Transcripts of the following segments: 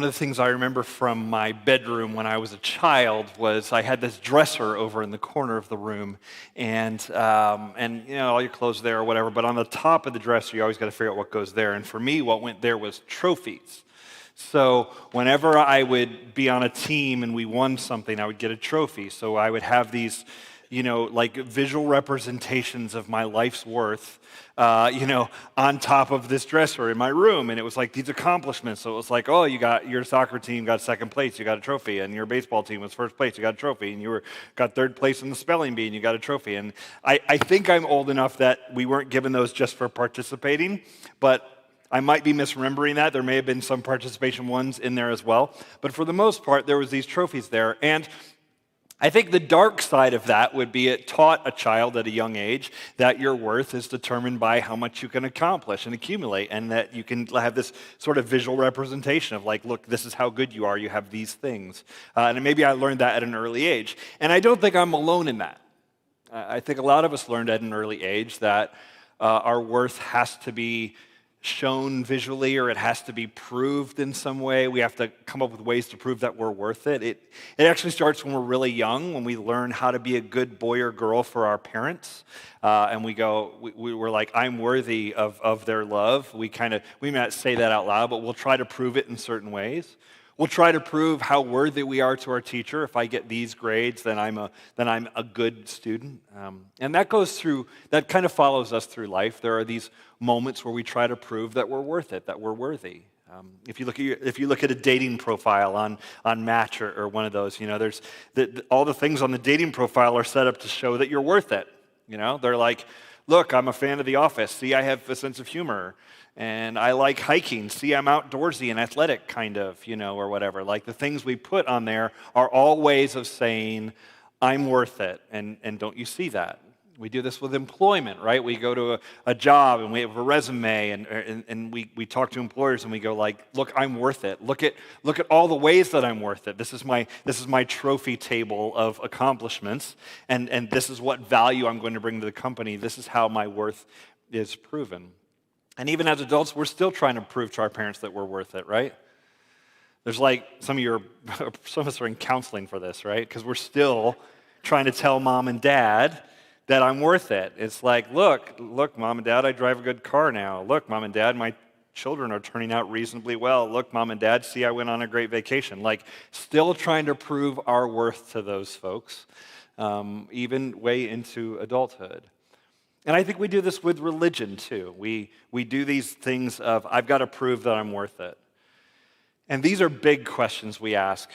One of the things I remember from my bedroom when I was a child was I had this dresser over in the corner of the room, and all your clothes there or whatever. But on the top of the dresser, you always got to figure out what goes there. And for me, what went there was trophies. So whenever I would be on a team and we won something, I would get a trophy. So I would have these, like visual representations of my life's worth, on top of this dresser in my room. And it was like these accomplishments. So it was like, oh, your soccer team got second place, you got a trophy. And your baseball team was first place, you got a trophy. And you got third place in the spelling bee, and you got a trophy. And I think I'm old enough that we weren't given those just for participating, but I might be misremembering that. There may have been some participation ones in there as well. But for the most part, there was these trophies there. And I think the dark side of that would be it taught a child at a young age that your worth is determined by how much you can accomplish and accumulate, and that you can have this sort of visual representation of like, look, this is how good you are, you have these things. And maybe I learned that at an early age. And I don't think I'm alone in that. I think a lot of us learned at an early age that our worth has to be shown visually, or it has to be proved in some way. We have to come up with ways to prove that we're worth it. It actually starts when we're really young, when we learn how to be a good boy or girl for our parents. And we're like, I'm worthy of their love. We may not say that out loud, but we'll try to prove it in certain ways. We'll try to prove how worthy we are to our teacher. If I get these grades, then I'm a good student. And that kind of follows us through life. There are these moments where we try to prove that we're worth it, that we're worthy. If you look at a dating profile on Match or one of those, there's all the things on the dating profile are set up to show that you're worth it. They're like, look, I'm a fan of The Office. See, I have a sense of humor. And I like hiking. See, I'm outdoorsy and athletic, kind of, or whatever. Like the things we put on there are all ways of saying, I'm worth it. And don't you see that? We do this with employment, right? We go to a job and we have a resume and we talk to employers and we go like, look, I'm worth it. Look at all the ways that I'm worth it. This is my trophy table of accomplishments, and this is what value I'm going to bring to the company. This is how my worth is proven. And even as adults, we're still trying to prove to our parents that we're worth it, right? There's like some of us are in counseling for this, right? Because we're still trying to tell mom and dad that I'm worth it. It's like, look, mom and dad, I drive a good car now. Look, mom and dad, my children are turning out reasonably well. Look, mom and dad, see, I went on a great vacation. Like, still trying to prove our worth to those folks, even way into adulthood. And I think we do this with religion too. We do these things of, I've got to prove that I'm worth it. And these are big questions we ask.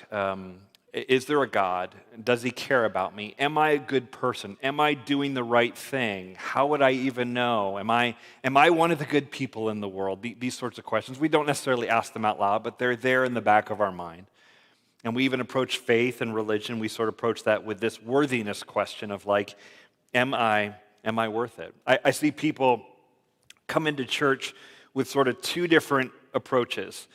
Is there a God? Does he care about me? Am I a good person? Am I doing the right thing? How would I even know? Am I one of the good people in the world? These sorts of questions. We don't necessarily ask them out loud, but they're there in the back of our mind. And we even approach faith and religion. We sort of approach that with this worthiness question of like, am I worth it? I see people come into church with sort of two different approaches.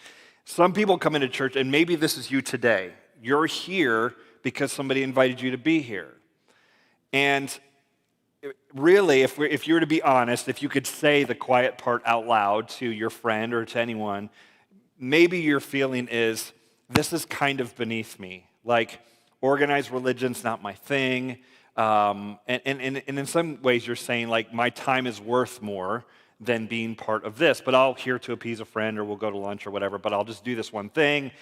Some people come into church, and maybe this is you today. You're here because somebody invited you to be here. And really, if you were to be honest, if you could say the quiet part out loud to your friend or to anyone, maybe your feeling is, this is kind of beneath me. Like, organized religion's not my thing. And in some ways you're saying, like, my time is worth more than being part of this, but I'll here to appease a friend, or we'll go to lunch or whatever, but I'll just do this one thing.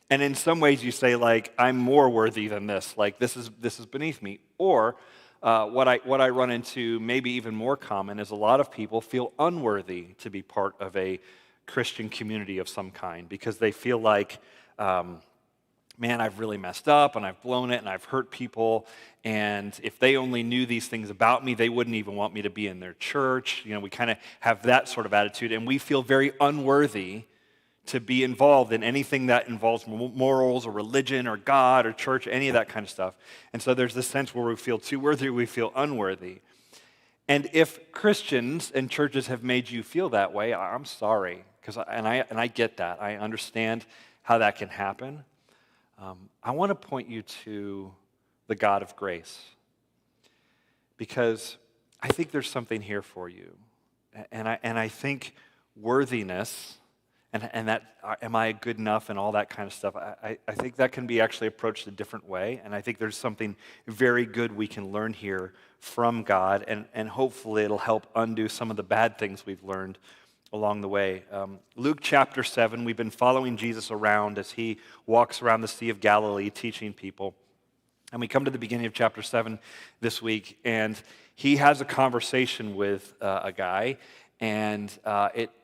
And in some ways you say, like, I'm more worthy than this, like this is beneath me. Or what I run into, maybe even more common, is a lot of people feel unworthy to be part of a Christian community of some kind, because they feel like, man, I've really messed up and I've blown it and I've hurt people, and if they only knew these things about me, they wouldn't even want me to be in their church. We kind of have that sort of attitude, and we feel very unworthy to be involved in anything that involves morals or religion or God or church, any of that kind of stuff. And so there's this sense where we feel too worthy, we feel unworthy. And if Christians and churches have made you feel that way, I'm sorry, and I get that. I understand how that can happen. I want to point you to the God of grace, because I think there's something here for you. And I think worthiness and that, am I good enough and all that kind of stuff. I think that can be actually approached a different way, and I think there's something very good we can learn here from God, and hopefully it'll help undo some of the bad things we've learned along the way. Luke chapter 7, we've been following Jesus around as he walks around the Sea of Galilee teaching people. And we come to the beginning of chapter 7 this week, and he has a conversation with a guy, and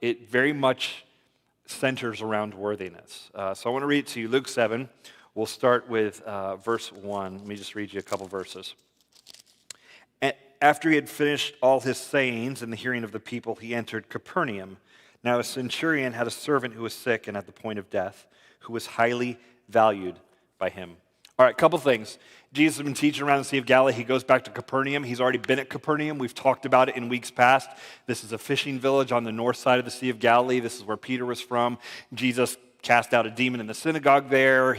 it very much centers around worthiness. So I want to read it to you. Luke 7, we'll start with verse 1. Let me just read you a couple verses. After he had finished all his sayings in the hearing of the people, he entered Capernaum. Now a centurion had a servant who was sick and at the point of death, who was highly valued by him. All right, couple things. Jesus has been teaching around the Sea of Galilee. He goes back to Capernaum. He's already been at Capernaum. We've talked about it in weeks past. This is a fishing village on the north side of the Sea of Galilee. This is where Peter was from. Jesus cast out a demon in the synagogue there.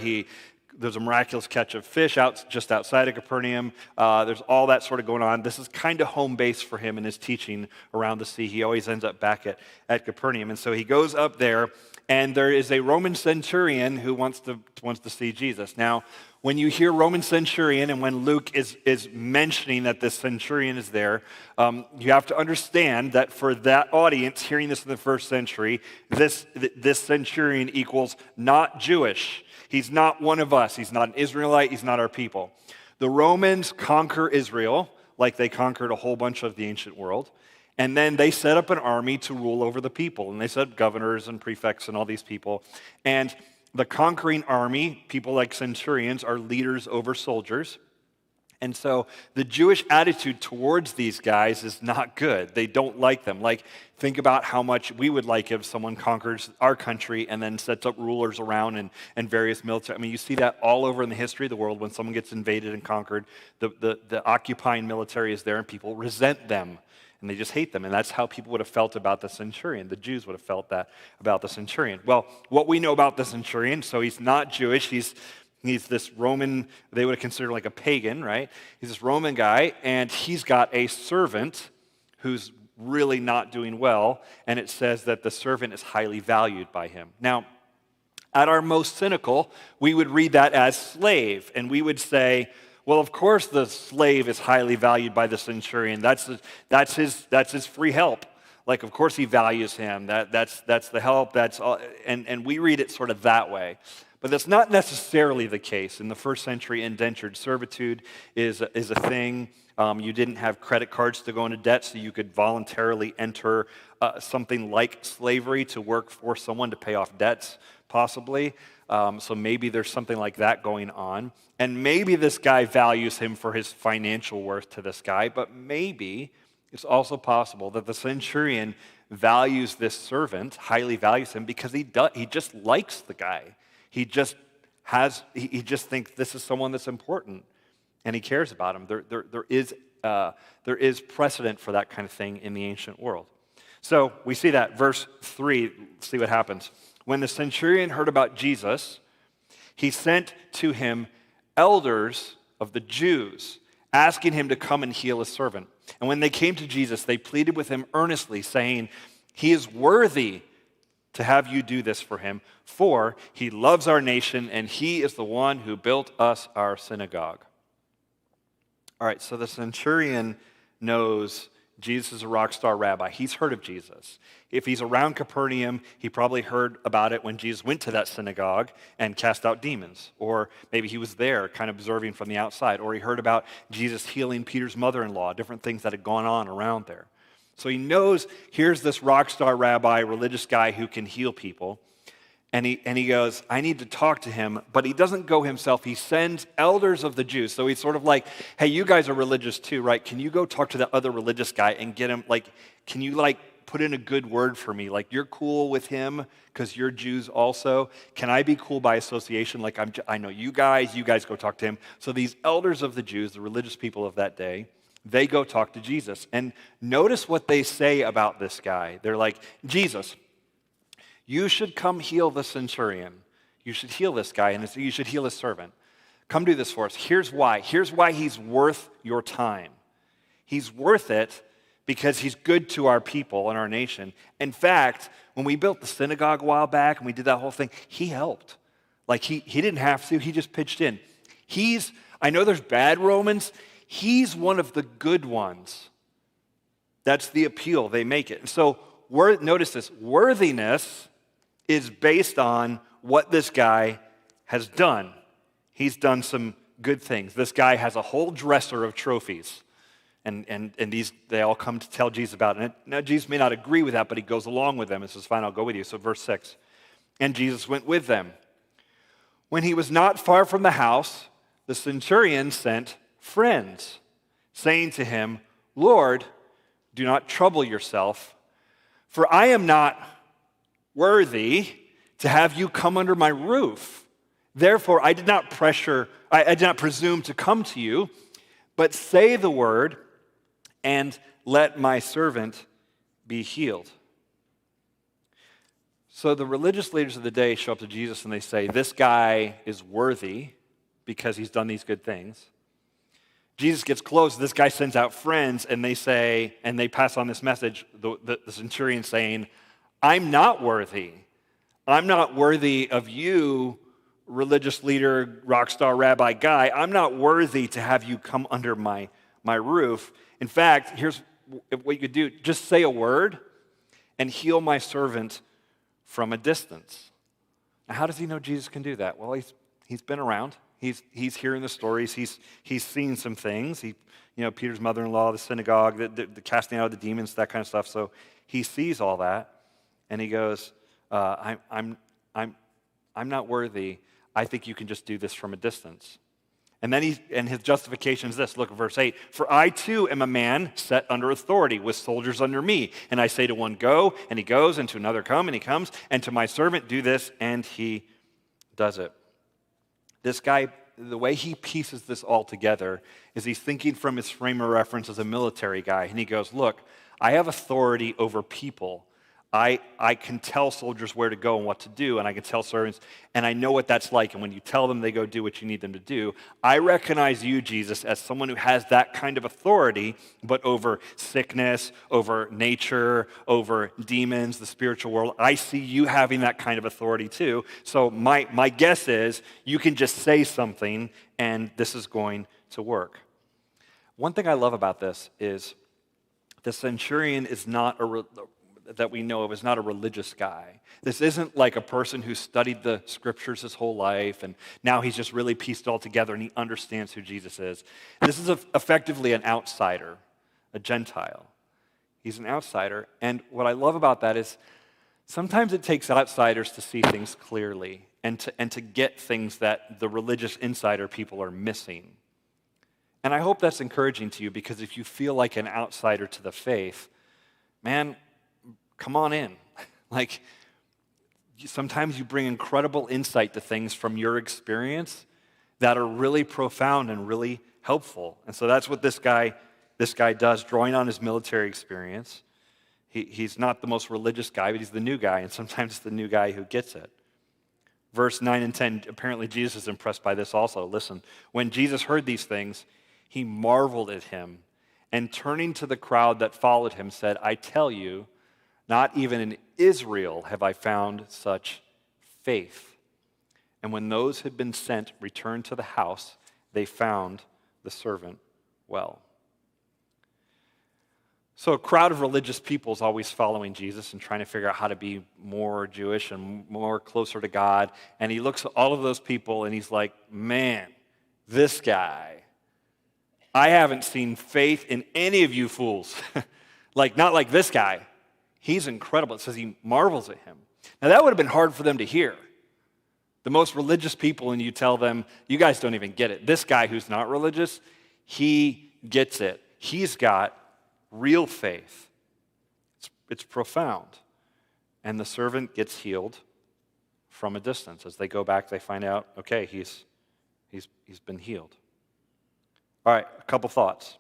There's a miraculous catch of fish just outside of Capernaum. There's all that sort of going on. This is kind of home base for him in his teaching around the sea. He always ends up back at Capernaum. And so he goes up there, and there is a Roman centurion who wants to see Jesus. Now, when you hear Roman centurion, and when Luke is mentioning that this centurion is there, you have to understand that for that audience, hearing this in the first century, this centurion equals not Jewish. He's not one of us. He's not an Israelite. He's not our people. The Romans conquer Israel like they conquered a whole bunch of the ancient world. And then they set up an army to rule over the people. And they set up governors and prefects and all these people. And the conquering army, people like centurions, are leaders over soldiers. And so the Jewish attitude towards these guys is not good. They don't like them. Like, think about how much we would like if someone conquers our country and then sets up rulers around and various military. I mean, you see that all over in the history of the world. When someone gets invaded and conquered, the occupying military is there and people resent them. And they just hate them. And that's how people would have felt about the centurion. The Jews would have felt that about the centurion. Well, what we know about the centurion, so he's not Jewish. He's this Roman, they would have considered like a pagan, right? He's this Roman guy, and he's got a servant who's really not doing well, and it says that the servant is highly valued by him. Now, at our most cynical, we would read that as slave, and we would say, well, of course the slave is highly valued by the centurion. That's his free help. Like, of course he values him. That's the help. That's all, and we read it sort of that way. But that's not necessarily the case. In the first century, indentured servitude is a thing. You didn't have credit cards to go into debt, so you could voluntarily enter something like slavery to work for someone to pay off debts, possibly. So maybe there's something like that going on. And maybe this guy values him for his financial worth to this guy, but maybe it's also possible that the centurion values this servant, highly values him, because he just likes the guy. He just thinks this is someone that's important, and he cares about him. There is precedent for that kind of thing in the ancient world. So we see that, verse 3, see what happens. When the centurion heard about Jesus, he sent to him elders of the Jews, asking him to come and heal his servant. And when they came to Jesus, they pleaded with him earnestly, saying, "He is worthy to have you do this for him, for he loves our nation, and he is the one who built us our synagogue." All right, so the centurion knows Jesus is a rock star rabbi. He's heard of Jesus. If he's around Capernaum, he probably heard about it when Jesus went to that synagogue and cast out demons. Or maybe he was there kind of observing from the outside. Or he heard about Jesus healing Peter's mother-in-law, different things that had gone on around there. So he knows here's this rock star rabbi, religious guy who can heal people. And he goes, I need to talk to him, but he doesn't go himself. He sends elders of the Jews. So he's sort of like, hey, you guys are religious too, right? Can you go talk to the other religious guy and get him, can you put in a good word for me? You're cool with him because you're Jews also. Can I be cool by association? I know you guys go talk to him. So these elders of the Jews, the religious people of that day, they go talk to Jesus. And notice what they say about this guy. They're like, Jesus, you should come heal the centurion. You should heal this guy, and you should heal his servant. Come do this for us. Here's why. Here's why he's worth your time. He's worth it because he's good to our people and our nation. In fact, when we built the synagogue a while back and we did that whole thing, he helped. Like he didn't have to, he just pitched in. I know there's bad Romans, he's one of the good ones. That's the appeal, they make it. And so notice this, worthiness is based on what this guy has done. He's done some good things. This guy has a whole dresser of trophies. And they all come to tell Jesus about it. Now, Jesus may not agree with that, but he goes along with them and says, fine, I'll go with you. So verse 6, and Jesus went with them. When he was not far from the house, the centurion sent friends, saying to him, Lord, do not trouble yourself, for I am not worthy to have you come under my roof. Therefore, I did not presume to come to you, but say the word, and let my servant be healed. So the religious leaders of the day show up to Jesus and they say, this guy is worthy because he's done these good things. Jesus gets close, this guy sends out friends, and they pass on this message, the centurion saying, I'm not worthy. I'm not worthy of you, religious leader, rock star rabbi guy. I'm not worthy to have you come under my roof. In fact, here's what you could do. Just say a word and heal my servant from a distance. Now, how does he know Jesus can do that? Well, he's been around. He's hearing the stories. He's seen some things. Peter's mother-in-law, the synagogue, the casting out of the demons, that kind of stuff. So he sees all that, and he goes, I'm not worthy. I think you can just do this from a distance. And then his justification is this. Look at verse 8. For I too am a man set under authority with soldiers under me. And I say to one, go, and he goes, and to another, come, and he comes. And to my servant, do this, and he does it. This guy, the way he pieces this all together is he's thinking from his frame of reference as a military guy. And he goes, look, I have authority over people. I can tell soldiers where to go and what to do, and I can tell servants, and I know what that's like. And when you tell them, they go do what you need them to do. I recognize you, Jesus, as someone who has that kind of authority, but over sickness, over nature, over demons, the spiritual world. I see you having that kind of authority too. So my guess is you can just say something, and this is going to work. One thing I love about this is the centurion is not that we know of is not a religious guy. This isn't like a person who studied the scriptures his whole life and now he's just really pieced it all together and he understands who Jesus is. This is effectively an outsider, a Gentile. He's an outsider, and what I love about that is sometimes it takes outsiders to see things clearly and to get things that the religious insider people are missing. And I hope that's encouraging to you, because if you feel like an outsider to the faith, man, come on in. Like, sometimes you bring incredible insight to things from your experience that are really profound and really helpful. And so that's what this guy does, drawing on his military experience. He's not the most religious guy, but he's the new guy, and sometimes it's the new guy who gets it. Verse 9 and 10, apparently Jesus is impressed by this also. Listen, when Jesus heard these things, he marveled at him, and turning to the crowd that followed him, said, I tell you, not even in Israel have I found such faith. And when those had been sent returned to the house, they found the servant well. So a crowd of religious people is always following Jesus and trying to figure out how to be more Jewish and more closer to God. And he looks at all of those people and he's like, man, this guy, I haven't seen faith in any of you fools. Not like this guy. He's incredible. It says he marvels at him. Now that would have been hard for them to hear. The most religious people, and you tell them, you guys don't even get it. This guy who's not religious, he gets it. He's got real faith. It's profound. And the servant gets healed from a distance. As they go back, they find out, okay, he's been healed. All right, a couple thoughts.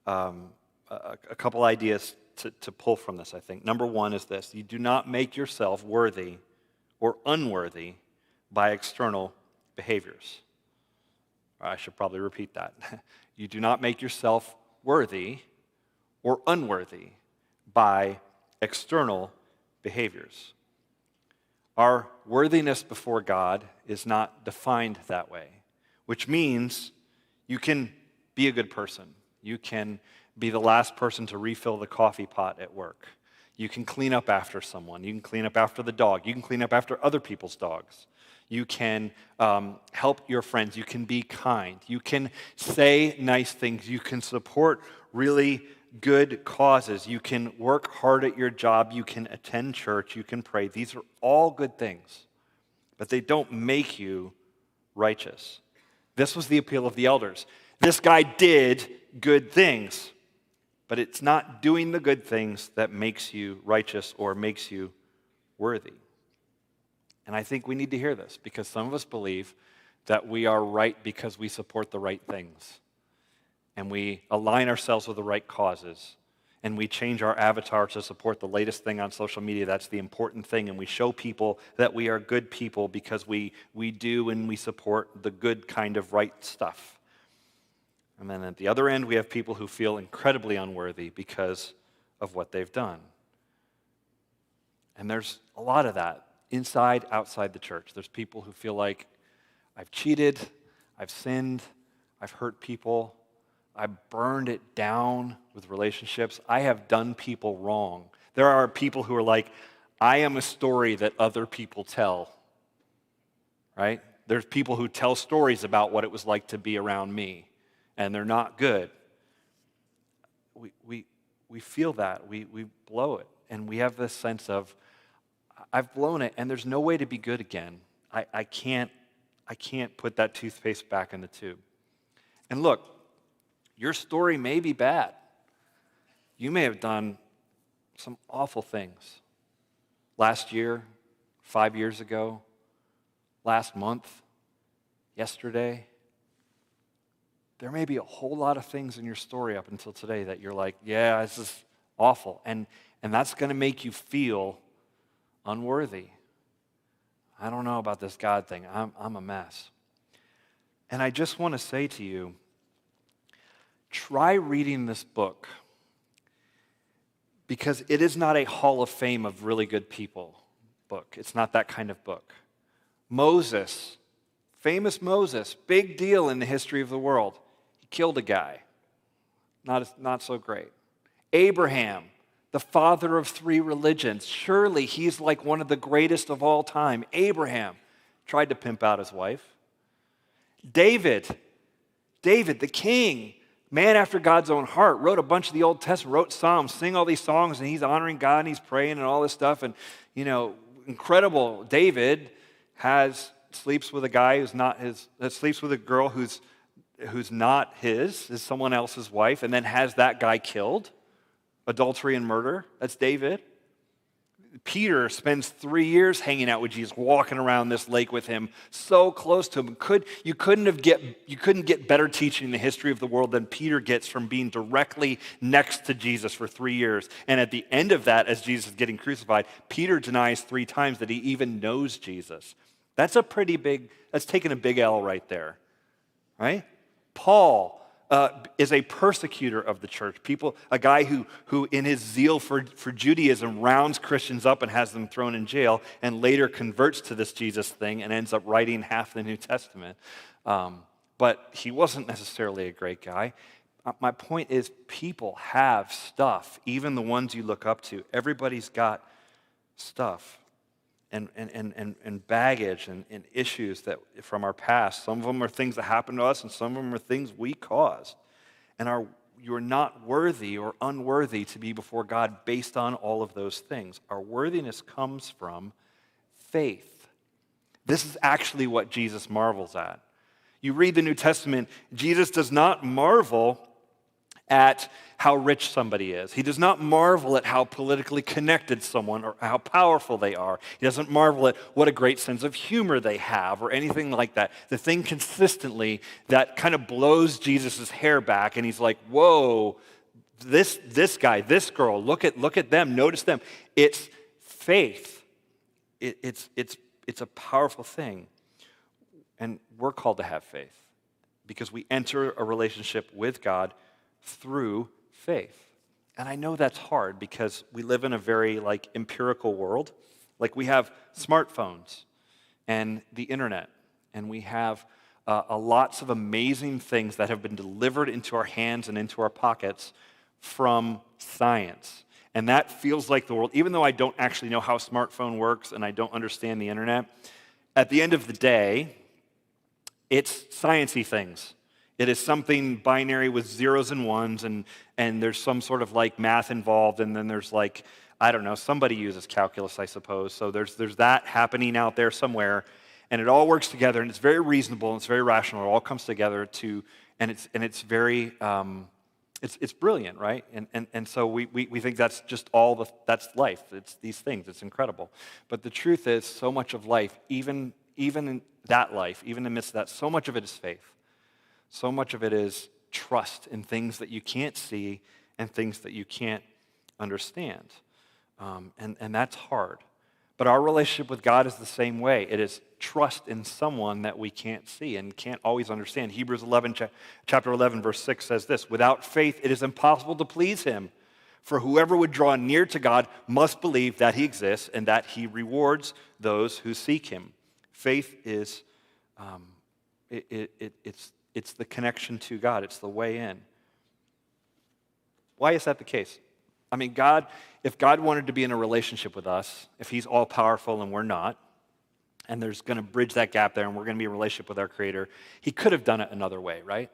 A couple ideas to pull from this, I think. Number one is this: you do not make yourself worthy or unworthy by external behaviors. I should probably repeat that. You do not make yourself worthy or unworthy by external behaviors. Our worthiness before God is not defined that way, which means you can be a good person. You can be the last person to refill the coffee pot at work. You can clean up after someone. You can clean up after the dog. You can clean up after other people's dogs. You can help your friends. You can be kind. You can say nice things. You can support really good causes. You can work hard at your job. You can attend church. You can pray. These are all good things, but they don't make you righteous. This was the appeal of the elders. This guy did good things, but it's not doing the good things that makes you righteous or makes you worthy. And I think we need to hear this because some of us believe that we are right because we support the right things and we align ourselves with the right causes and we change our avatar to support the latest thing on social media. That's the important thing, and we show people that we are good people because we do and we support the good kind of right stuff. And then at the other end, we have people who feel incredibly unworthy because of what they've done. And there's a lot of that inside, outside the church. There's people who feel like, I've cheated, I've sinned, I've hurt people, I burned it down with relationships, I have done people wrong. There are people who are like, I am a story that other people tell, right? There's people who tell stories about what it was like to be around me, and they're not good. We feel that, we blow it, and we have this sense of, I've blown it, and there's no way to be good again. I can't put that toothpaste back in the tube. And look, your story may be bad. You may have done some awful things. Last year, 5 years ago, last month, yesterday. There may be a whole lot of things in your story up until today that you're like, yeah, this is awful. And that's going to make you feel unworthy. I don't know about this God thing. I'm a mess. And I just want to say to you, try reading this book because it is not a Hall of Fame of really good people book. It's not that kind of book. Moses, famous Moses, big deal in the history of the world. He killed a guy. Not so great. Abraham, the father of 3 religions. Surely he's like one of the greatest of all time. Abraham tried to pimp out his wife. David, the king, man after God's own heart, wrote a bunch of the Old Testament, wrote Psalms, sing all these songs, and he's honoring God and he's praying and all this stuff. And, incredible. David sleeps with a guy who's not his, sleeps with a girl who's not his, is someone else's wife, and then has that guy killed. Adultery and murder. That's David. Peter spends 3 years hanging out with Jesus, walking around this lake with him, so close to him. You couldn't get better teaching in the history of the world than Peter gets from being directly next to Jesus for 3 years. And at the end of that, as Jesus is getting crucified, Peter denies 3 times that he even knows Jesus. That's taking a big L right there, right? Paul is a persecutor of the church. A guy who in his zeal for Judaism rounds Christians up and has them thrown in jail and later converts to this Jesus thing and ends up writing half the New Testament. But he wasn't necessarily a great guy. My point is people have stuff, even the ones you look up to. Everybody's got stuff and baggage and issues that from our past. Some of them are things that happened to us, and some of them are things we caused. And you're not worthy or unworthy to be before God based on all of those things. Our worthiness comes from faith. This is actually what Jesus marvels at. You read the New Testament, Jesus does not marvel at how rich somebody is. He does not marvel at how politically connected someone or how powerful they are. He doesn't marvel at what a great sense of humor they have or anything like that. The thing consistently that kind of blows Jesus' hair back, and he's like, whoa, this guy, this girl, look at them, notice them. It's faith. It's a powerful thing. And we're called to have faith because we enter a relationship with God through faith. And I know that's hard because we live in a very empirical world. Like we have smartphones and the internet, and we have lots of amazing things that have been delivered into our hands and into our pockets from science. And that feels like the world, even though I don't actually know how a smartphone works and I don't understand the internet, at the end of the day, it's sciencey things. It is something binary with zeros and ones, and there's some sort of math involved, and then there's I don't know, somebody uses calculus, I suppose. So there's that happening out there somewhere, and it all works together, and it's very reasonable, and it's very rational. It all comes together and it's very, it's brilliant, right? And so we think that's just that's life. It's these things. It's incredible. But the truth is, so much of life, even in that life, even in the midst of that, so much of it is faith. So much of it is trust in things that you can't see and things that you can't understand. And that's hard. But our relationship with God is the same way. It is trust in someone that we can't see and can't always understand. Hebrews 11, chapter 11, verse 6 says this, "Without faith it is impossible to please him. For whoever would draw near to God must believe that he exists and that he rewards those who seek him." Faith is, it's the connection to God. It's the way in. Why is that the case? I mean, if God wanted to be in a relationship with us, if he's all-powerful and we're not, and there's going to bridge that gap there and we're going to be in a relationship with our Creator, he could have done it another way, right?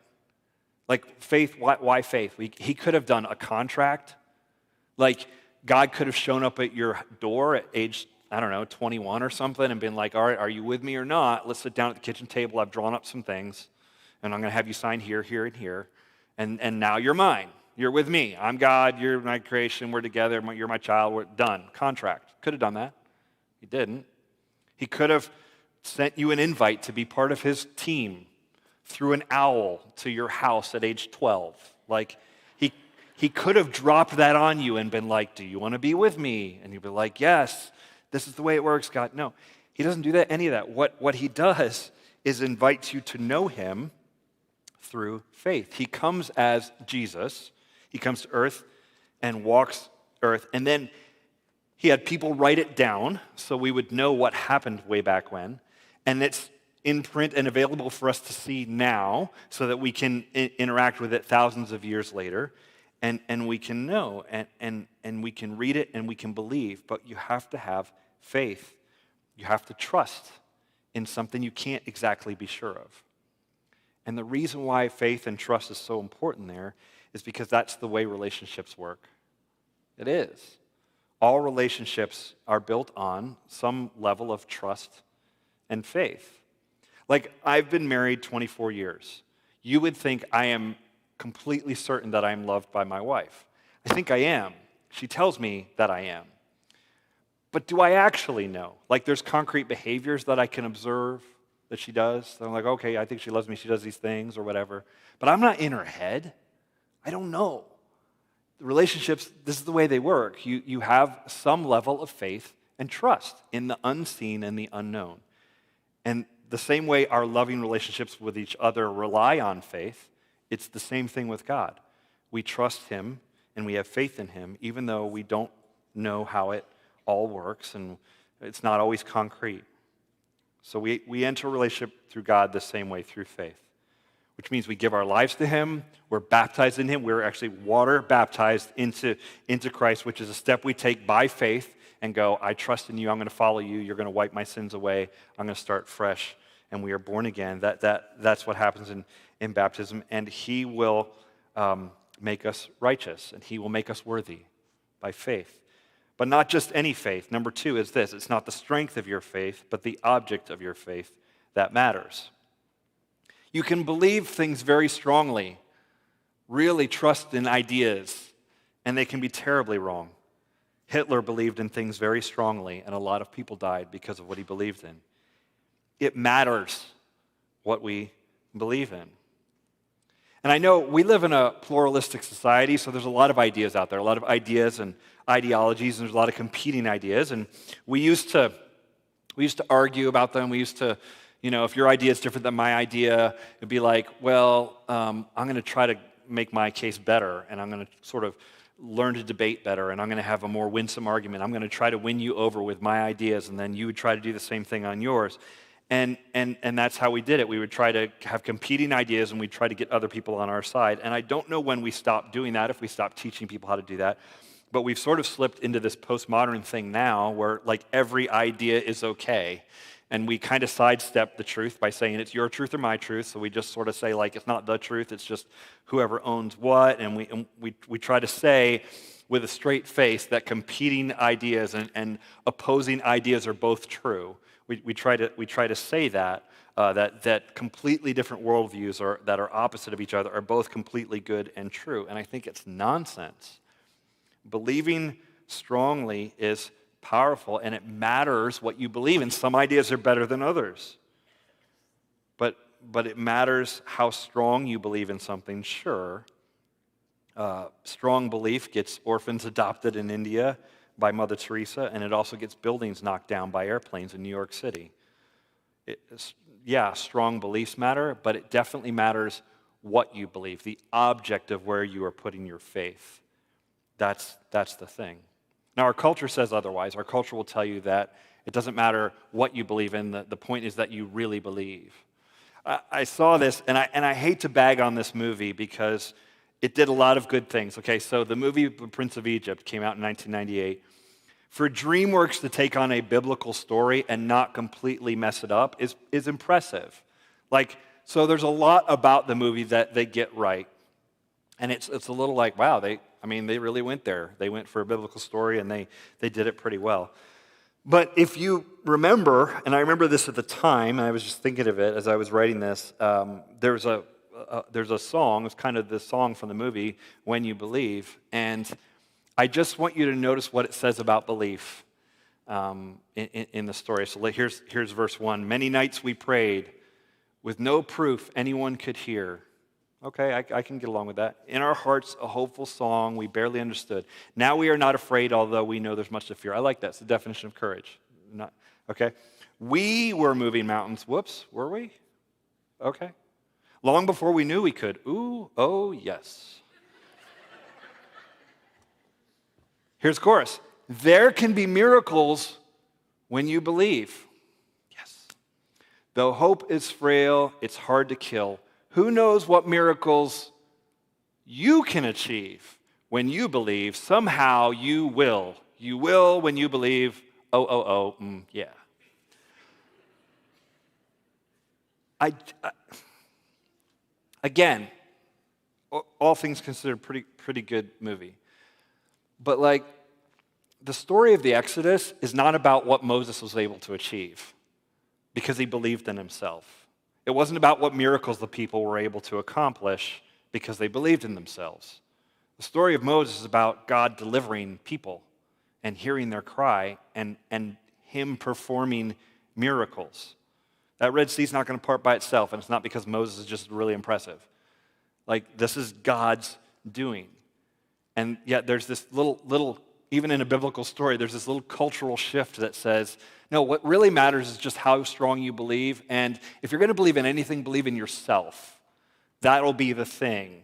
Faith, why faith? He could have done a contract. God could have shown up at your door at age, 21 or something and been like, all right, are you with me or not? Let's sit down at the kitchen table. I've drawn up some things, and I'm going to have you sign here, here, and here, and now you're mine. You're with me. I'm God. You're my creation. We're together. You're my child. We're done. Contract. Could have done that. He didn't. He could have sent you an invite to be part of his team through an owl to your house at age 12. He could have dropped that on you and been like, do you want to be with me? And you'd be like, yes, this is the way it works, God. No, he doesn't do any of that. What he does is invites you to know him through faith. He comes as Jesus. He comes to earth and walks earth. And then he had people write it down so we would know what happened way back when. And it's in print and available for us to see now so that we can interact with it thousands of years later. And we can know and we can read it and we can believe. But you have to have faith. You have to trust in something you can't exactly be sure of. And the reason why faith and trust is so important there is because that's the way relationships work. It is. All relationships are built on some level of trust and faith. I've been married 24 years. You would think I am completely certain that I am loved by my wife. I think I am. She tells me that I am. But do I actually know? There's concrete behaviors that I can observe that she does. So I'm like, okay, I think she loves me. She does these things or whatever. But I'm not in her head. I don't know. The relationships, this is the way they work. You have some level of faith and trust in the unseen and the unknown. And the same way our loving relationships with each other rely on faith, it's the same thing with God. We trust him and we have faith in him, even though we don't know how it all works and it's not always concrete. So we enter a relationship through God the same way, through faith, which means we give our lives to him, we're baptized in him, we're actually water baptized into Christ, which is a step we take by faith and go, I trust in you, I'm going to follow you, you're going to wipe my sins away, I'm going to start fresh, and we are born again. That's what happens in baptism, and he will make us righteous, and he will make us worthy by faith. But not just any faith. Number 2 is this. It's not the strength of your faith, but the object of your faith that matters. You can believe things very strongly, really trust in ideas, and they can be terribly wrong. Hitler believed in things very strongly, and a lot of people died because of what he believed in. It matters what we believe in. And I know we live in a pluralistic society, so there's a lot of ideas out there, a lot of ideas and ideologies, and there's a lot of competing ideas. And we used to argue about them. We used to, if your idea is different than my idea, it'd be like, well, I'm going to try to make my case better, and I'm going to sort of learn to debate better, and I'm going to have a more winsome argument. I'm going to try to win you over with my ideas, and then you would try to do the same thing on yours. And that's how we did it. We would try to have competing ideas, and we'd try to get other people on our side. And I don't know when we stopped doing that, if we stopped teaching people how to do that. But we've sort of slipped into this postmodern thing now where like every idea is okay. And we kind of sidestep the truth by saying it's your truth or my truth. So we just sort of say like it's not the truth, it's just whoever owns what. And we try to say with a straight face that competing ideas and opposing ideas are both true. We try to say that completely different worldviews that are opposite of each other are both completely good and true. And I think it's nonsense. Believing strongly is powerful, and it matters what you believe in. Some ideas are better than others. But it matters how strong you believe in something, sure. Strong belief gets orphans adopted in India by Mother Teresa, and it also gets buildings knocked down by airplanes in New York City. Strong beliefs matter, but it definitely matters what you believe, the object of where you are putting your faith. That's the thing. Now, our culture says otherwise. Our culture will tell you that it doesn't matter what you believe in. The point is that you really believe. I saw this, and I hate to bag on this movie because it did a lot of good things. Okay, so the movie Prince of Egypt came out in 1998. For DreamWorks to take on a biblical story and not completely mess it up is impressive. So there's a lot about the movie that they get right. And it's a little like, wow, they really went there. They went for a biblical story, and they did it pretty well. But if you remember, and I remember this at the time, and I was just thinking of it as I was writing this, there's a song, it's kind of the song from the movie, When You Believe, and I just want you to notice what it says about belief in the story. So here's verse 1. Many nights we prayed with no proof anyone could hear. Okay, I can get along with that. In our hearts, a hopeful song we barely understood. Now we are not afraid, although we know there's much to fear. I like that. It's the definition of courage. Okay. We were moving mountains. Whoops, were we? Okay. Long before we knew we could. Ooh, oh, yes. Here's the chorus. There can be miracles when you believe. Yes. Though hope is frail, it's hard to kill. Who knows what miracles you can achieve when you believe? Somehow you will. You will when you believe. Yeah. Again, all things considered, pretty good movie. But the story of the Exodus is not about what Moses was able to achieve because he believed in himself. It wasn't about what miracles the people were able to accomplish because they believed in themselves. The story of Moses is about God delivering people and hearing their cry and him performing miracles. That Red Sea's not going to part by itself, and it's not because Moses is just really impressive. This is God's doing. And yet there's this little, even in a biblical story, there's this little cultural shift that says, no, what really matters is just how strong you believe. And if you're going to believe in anything, believe in yourself. That'll be the thing.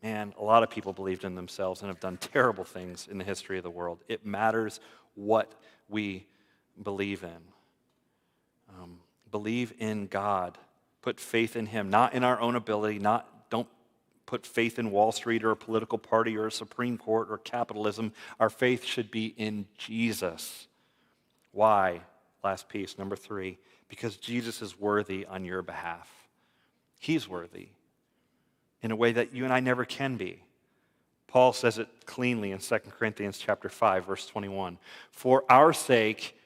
And a lot of people believed in themselves and have done terrible things in the history of the world. It matters what we believe in. Believe in God. Put faith in Him, not in our own ability. Don't put faith in Wall Street or a political party or a Supreme Court or capitalism. Our faith should be in Jesus. Why? Last piece, number 3. Because Jesus is worthy on your behalf. He's worthy in a way that you and I never can be. Paul says it cleanly in 2 Corinthians chapter 5, verse 21. For our sake,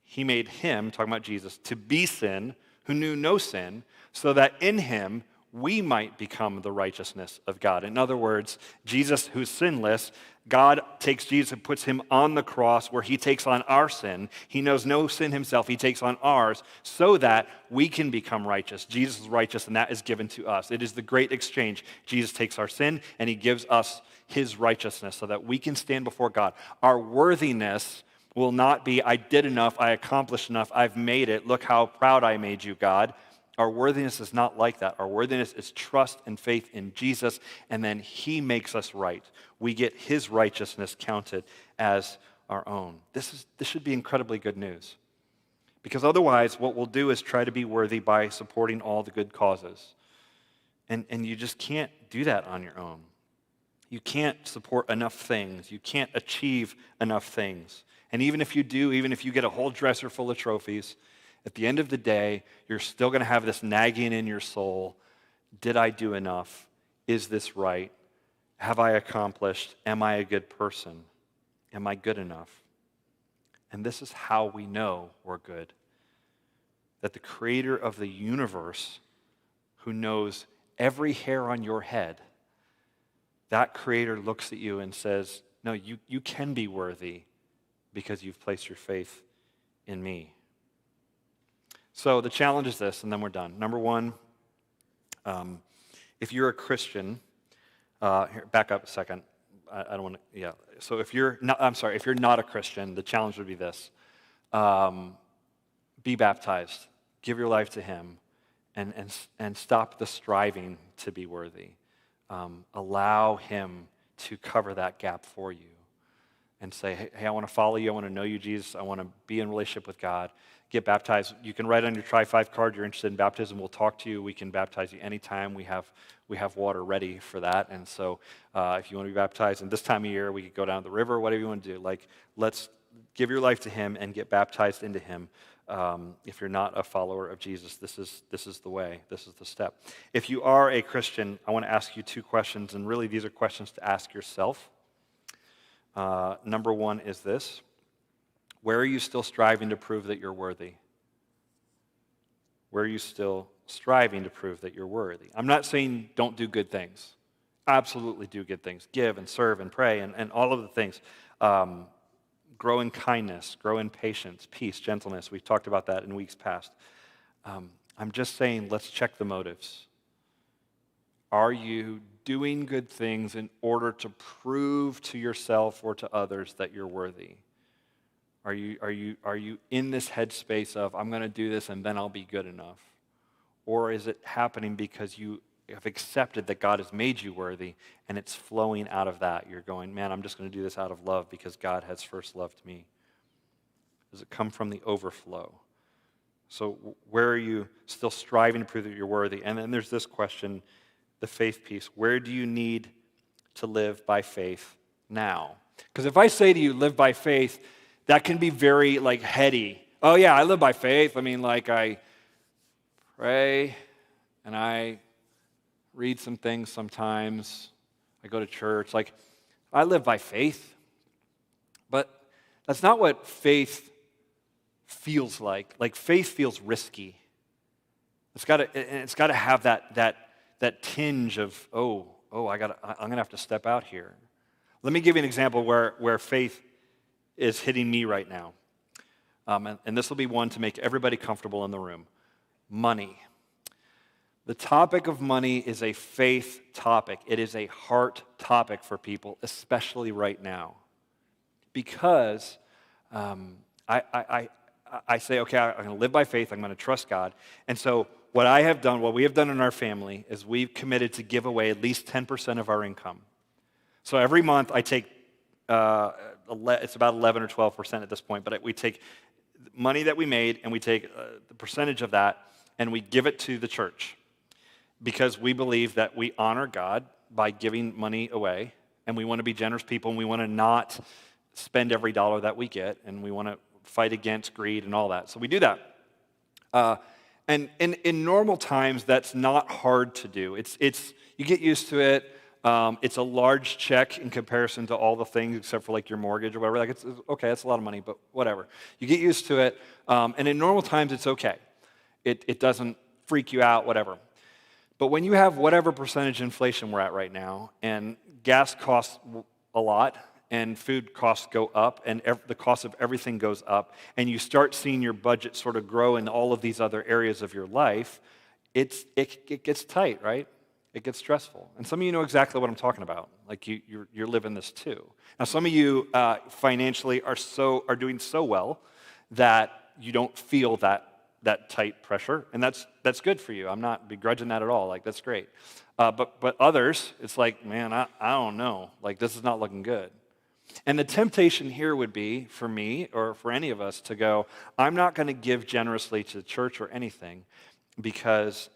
He made Him, talking about Jesus, to be sin, who knew no sin, so that in Him we might become the righteousness of God. In other words, Jesus, who's sinless, God takes Jesus and puts Him on the cross where He takes on our sin. He knows no sin Himself. He takes on ours so that we can become righteous. Jesus is righteous, and that is given to us. It is the great exchange. Jesus takes our sin, and He gives us His righteousness so that we can stand before God. Our worthiness will not be, I did enough, I accomplished enough, I've made it, look how proud I made you, God. Our worthiness is not like that. Our worthiness is trust and faith in Jesus, and then he makes us right. We get his righteousness counted as our own. This should be incredibly good news. Because otherwise, what we'll do is try to be worthy by supporting all the good causes. And you just can't do that on your own. You can't support enough things. You can't achieve enough things. And even if you do, even if you get a whole dresser full of trophies, at the end of the day, you're still going to have this nagging in your soul. Did I do enough? Is this right? Have I accomplished? Am I a good person? Am I good enough? And this is how we know we're good. That the creator of the universe, who knows every hair on your head, that creator looks at you and says, no, you can be worthy because you've placed your faith in me. So the challenge is this, and then we're done. Number one, if you're a Christian, here, back up a second. I don't want to, yeah. So if you're not a Christian, the challenge would be this. Be baptized. Give your life to him, and stop the striving to be worthy. Allow him to cover that gap for you and say, hey, I want to follow you. I want to know you, Jesus. I want to be in relationship with God. Get baptized. You can write on your Tri-5 card you're interested in baptism. We'll talk to you. We can baptize you anytime. We have water ready for that. And so if you want to be baptized in this time of year, we could go down to the river, whatever you want to do. Like, let's give your life to him and get baptized into him. If you're not a follower of Jesus, this is the way. This is the step. If you are a Christian, I want to ask you two questions, and really these are questions to ask yourself. Number one is this: where are you still striving to prove that you're worthy? Where are you still striving to prove that you're worthy? I'm not saying don't do good things. Absolutely do good things. Give and serve and pray and all of the things. Grow in kindness, grow in patience, peace, gentleness. We've talked about that in weeks past. I'm just saying, let's check the motives. Are you doing good things in order to prove to yourself or to others that you're worthy? Are you in this headspace of, I'm going to do this and then I'll be good enough? Or is it happening because you have accepted that God has made you worthy and it's flowing out of that? You're going, man, I'm just going to do this out of love because God has first loved me. Does it come from the overflow? So where are you still striving to prove that you're worthy? And then there's this question, the faith piece. Where do you need to live by faith now? Because if I say to you, live by faith, that can be very heady. Oh yeah, I live by faith. I mean, I pray and I read some things sometimes. I go to church. I live by faith. But that's not what faith feels like. Faith feels risky. It's got to have that tinge of, I'm going to have to step out here. Let me give you an example where faith is hitting me right now. And this will be one to make everybody comfortable in the room. Money. The topic of money is a faith topic. It is a heart topic for people, especially right now. Because I say, okay, I'm going to live by faith. I'm going to trust God. And so what we have done in our family is we've committed to give away at least 10% of our income. So every month I take, it's about 11 or 12% at this point, but we take money that we made and we take the percentage of that and we give it to the church. Because we believe that we honor God by giving money away, and we want to be generous people, and we want to not spend every dollar that we get, and we want to fight against greed and all that. So we do that. And in normal times, that's not hard to do. It's you get used to it. It's a large check in comparison to all the things except for your mortgage or whatever. It's okay, that's a lot of money, but whatever. You get used to it, and in normal times, it's okay. It doesn't freak you out, whatever. But when you have whatever percentage inflation we're at right now, and gas costs a lot, and food costs go up, and the cost of everything goes up, and you start seeing your budget sort of grow in all of these other areas of your life, it gets tight, right? It gets stressful. And some of you know exactly what I'm talking about. You're living this too. Now, some of you financially are doing so well that you don't feel that that tight pressure, and that's good for you. I'm not begrudging that at all. Like, that's great. But others, it's like, man, I don't know. Like, this is not looking good. And the temptation here would be for me or for any of us to go, I'm not going to give generously to the church or anything because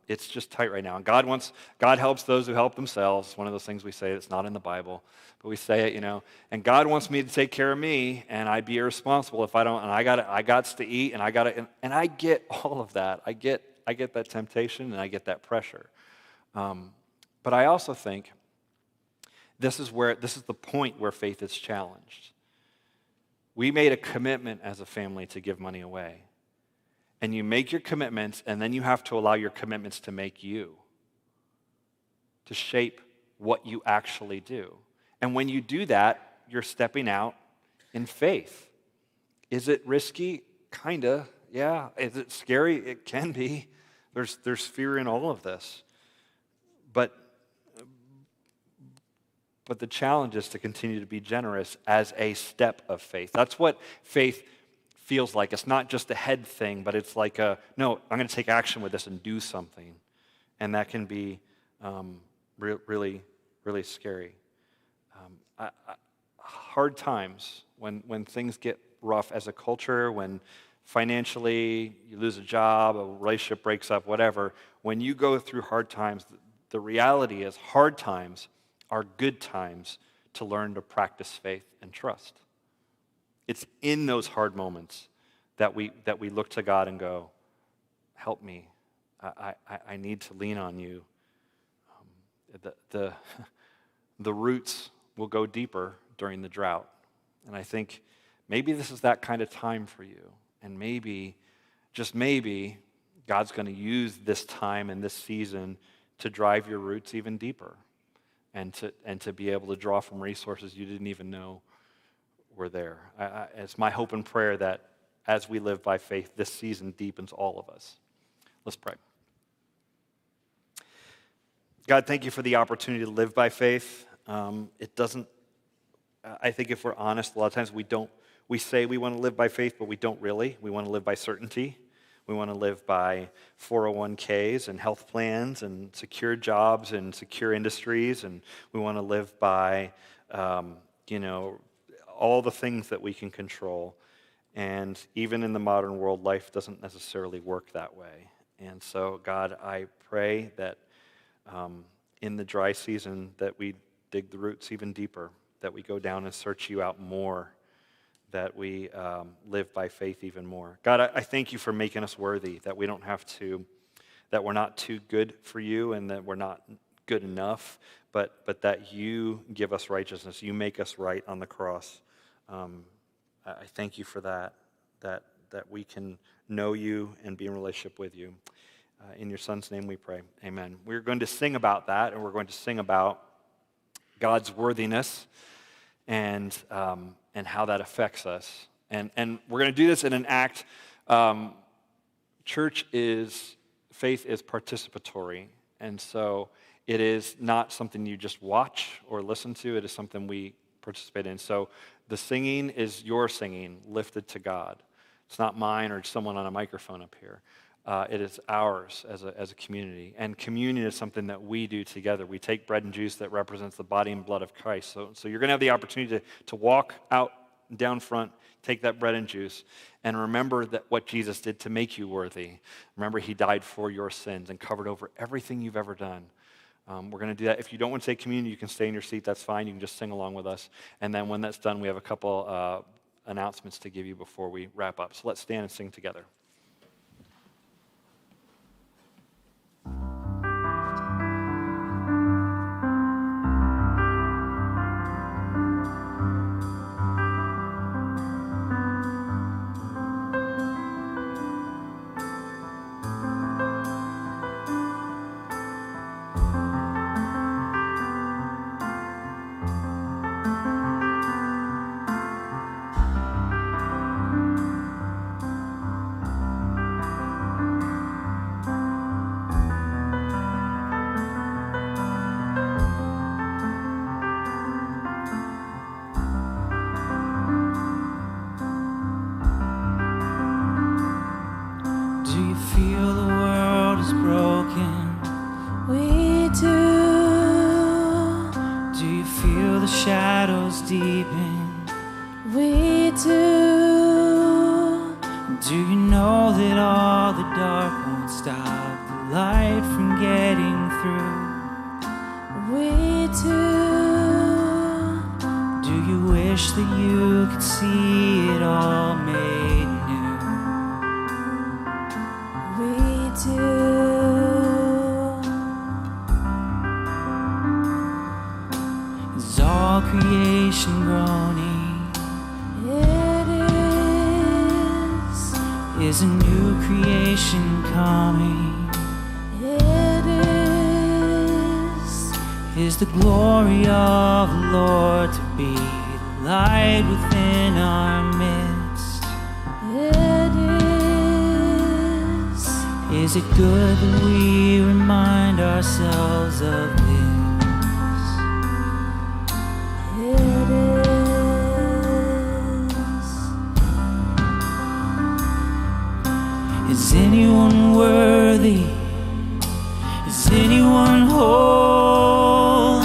it's just tight right now. And God helps those who help themselves. One of those things we say that's not in the Bible, but we say it, and God wants me to take care of me, and I'd be irresponsible if I don't, and I got to eat, and and I get all of that. I get that temptation, and I get that pressure. But I also think this is the point where faith is challenged. We made a commitment as a family to give money away. And you make your commitments, and then you have to allow your commitments to make you, to shape what you actually do. And when you do that, you're stepping out in faith. Is it risky? Kinda, yeah. Is it scary? It can be. There's fear in all of this. But the challenge is to continue to be generous as a step of faith. That's what faith feels like. It's not just a head thing, but it's like no, I'm going to take action with this and do something. And that can be really, really scary. Hard times, when things get rough as a culture, when financially you lose a job, a relationship breaks up, whatever, when you go through hard times, the reality is hard times are good times to learn to practice faith and trust. It's in those hard moments that we look to God and go, help me. I need to lean on you. The roots will go deeper during the drought. And I think maybe this is that kind of time for you. And maybe, just maybe, God's going to use this time and this season to drive your roots even deeper and to be able to draw from resources you didn't even know were there. It's my hope and prayer that as we live by faith, this season deepens all of us. Let's pray. God, thank you for the opportunity to live by faith. It doesn't, I think if we're honest, a lot of times we say we want to live by faith, but we don't really. We want to live by certainty. We want to live by 401ks and health plans and secure jobs and secure industries. And we want to live by, all the things that we can control. And even in the modern world, life doesn't necessarily work that way. And so, God, I pray that in the dry season that we dig the roots even deeper, that we go down and search you out more, that we live by faith even more. God, I thank you for making us worthy, that we don't have to, that we're not too good for you and that we're not good enough, but that you give us righteousness. You make us right on the cross. I thank you for that we can know you and be in relationship with you. In your Son's name we pray. Amen. We're going to sing about that, and we're going to sing about God's worthiness and how that affects us. And we're going to do this in an act. Faith is participatory, and so it is not something you just watch or listen to. It is something we participate in. So the singing is your singing lifted to God. It's not mine or someone on a microphone up here. It is ours as a community. And communion is something that we do together. We take bread and juice that represents the body and blood of Christ. So you're going to have the opportunity to walk out down front, take that bread and juice, and remember that what Jesus did to make you worthy. Remember, he died for your sins and covered over everything you've ever done. We're going to do that. If you don't want to take communion, you can stay in your seat. That's fine. You can just sing along with us. And then when that's done, we have a couple announcements to give you before we wrap up. So let's stand and sing together. shadows deepen. We do. Do you know that all the dark won't stop the light from getting through? We do. Do you wish that you could see it all made new? We do. Is all creation groaning? It Is a new creation coming? is. Is the glory of the Lord to be the light within our midst? It is. Is it good that we remind ourselves of this? It is. Is anyone worthy? Is anyone whole?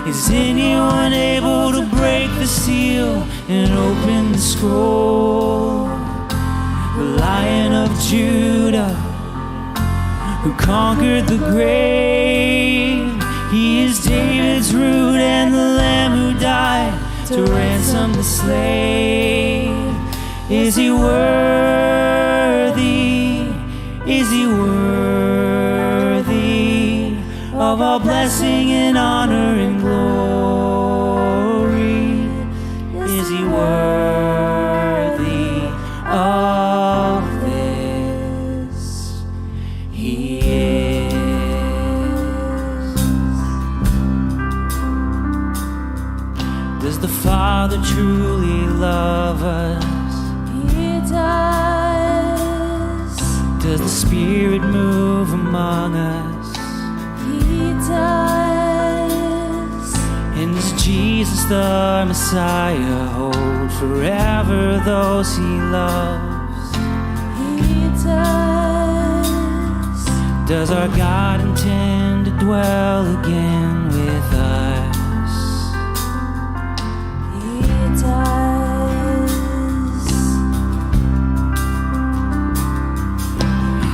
Is anyone able to break the seal and open the scroll? The Lion of Judah, who conquered the grave. He is David's root and the Lamb who died to ransom the slave. Is he worthy? Is he worthy of all blessing and honor and glory? Is he worthy of this? He is. Does the Father truly love us? He does. Does the Spirit move among us? He does. And does Jesus the Messiah hold forever those he loves? He does. Does our God intend to dwell again with us? He does.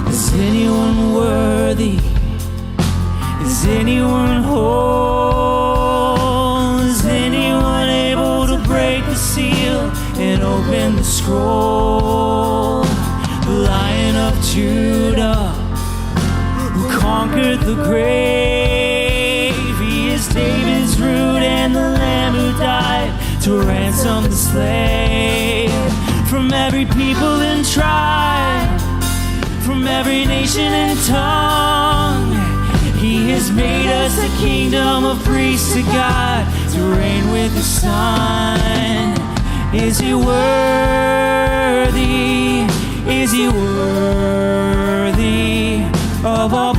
Is anyone worthy? Is anyone whole? Is anyone able to break the seal and open the scroll? The Lion of Judah, who conquered the grave. He is David's root and the Lamb who died to ransom the slave. From every people and tribe, from every nation and tongue, he has made us a kingdom of priests to God, to reign with his Son. Is he worthy? Is he worthy of all